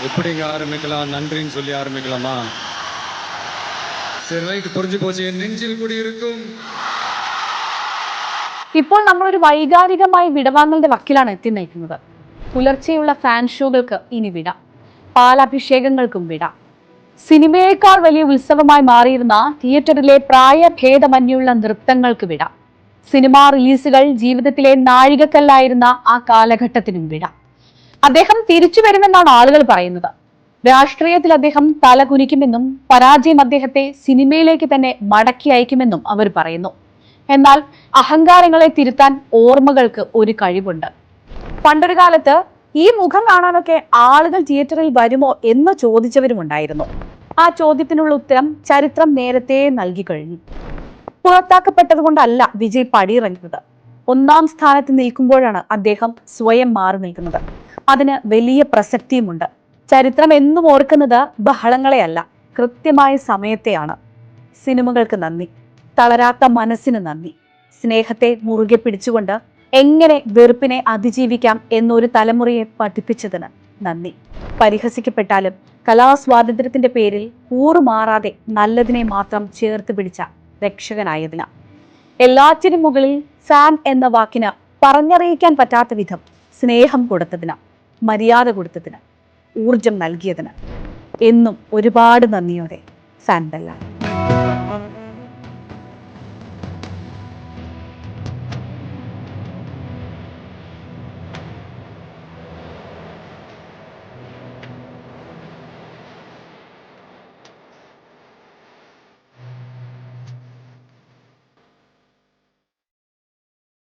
எப்படிங்க ஆரம்பிக்கலாம்? நன்றின்னு சொல்லி ஆரம்பிக்கலாமா? சரி, ரைட், புரிஞ்சு போச்சு. என் நெஞ்சில் കുടിയിരിക്കും. ഇപ്പോൾ നമ്മളൊരു വൈകാരികമായി വിടവാങ്ങലിന്റെ വക്കിലാണ് എത്തി നിൽക്കുന്നത്. പുലർച്ചെയുള്ള ഫാൻ ഷോകൾക്ക് ഇനി വിട, പാലഭിഷേകങ്ങൾക്കും വിട. സിനിമയേക്കാൾ വലിയ ഉത്സവമായി മാറിയിരുന്ന തിയേറ്ററിലെ പ്രായഭേദമന്യുള്ള നൃത്തങ്ങൾക്ക് വിട. സിനിമാ റിലീസുകൾ ജീവിതത്തിലെ നാഴികക്കല്ലായിരുന്ന ആ കാലഘട്ടത്തിനും വിട. അദ്ദേഹം തിരിച്ചു വരുമെന്നാണ് ആളുകൾ പറയുന്നത്. രാഷ്ട്രീയത്തിൽ അദ്ദേഹം തലകുനിക്കുമെന്നും പരാജയം അദ്ദേഹത്തെ സിനിമയിലേക്ക് തന്നെ മടക്കി അയക്കുമെന്നും അവർ പറയുന്നു. എന്നാൽ അഹങ്കാരങ്ങളെ തിരുത്താൻ ഓർമ്മകൾക്ക് ഒരു കഴിവുണ്ട്. പണ്ടൊരു കാലത്ത് ഈ മുഖം കാണാനൊക്കെ ആളുകൾ തിയേറ്ററിൽ വരുമോ എന്ന് ചോദിച്ചവരുമുണ്ടായിരുന്നു. ആ ചോദ്യത്തിനുള്ള ഉത്തരം ചരിത്രം നേരത്തെ നൽകി കഴിഞ്ഞു. പുറത്താക്കപ്പെട്ടത് കൊണ്ടല്ല വിജയ് പടിയിറങ്ങുന്നത്. ഒന്നാം സ്ഥാനത്ത് നിൽക്കുമ്പോഴാണ് അദ്ദേഹം സ്വയം മാറി നിൽക്കുന്നത്. അതിന് വലിയ പ്രസക്തിയുമുണ്ട്. ചരിത്രം എന്നും ഓർക്കുന്നത് ബഹളങ്ങളെയല്ല, കൃത്യമായ സമയത്തെയാണ്. സിനിമകൾക്ക് നന്ദി, തളരാത്ത മനസ്സിന് നന്ദി, സ്നേഹത്തെ മുറുകെ പിടിച്ചുകൊണ്ട് എങ്ങനെ വെറുപ്പിനെ അതിജീവിക്കാം എന്നൊരു തലമുറയെ പഠിപ്പിച്ചതിന് നന്ദി. പരിഹസിക്കപ്പെട്ടാലും കലാസ്വാതന്ത്ര്യത്തിന്റെ പേരിൽ കൂറുമാറാതെ നല്ലതിനെ മാത്രം ചേർത്ത് പിടിച്ച രക്ഷകനായതിന്, എല്ലാറ്റിനും മുകളിൽ ഫാൻ എന്ന വാക്കിന് പറഞ്ഞറിയിക്കാൻ പറ്റാത്ത വിധം സ്നേഹം കൊടുത്തതിന്, മര്യാദ കൊടുത്തതിന്, ഊർജം നൽകിയതിന് എന്നും ഒരുപാട് നന്ദിയോടെ ഫാൻ ബെല്ല.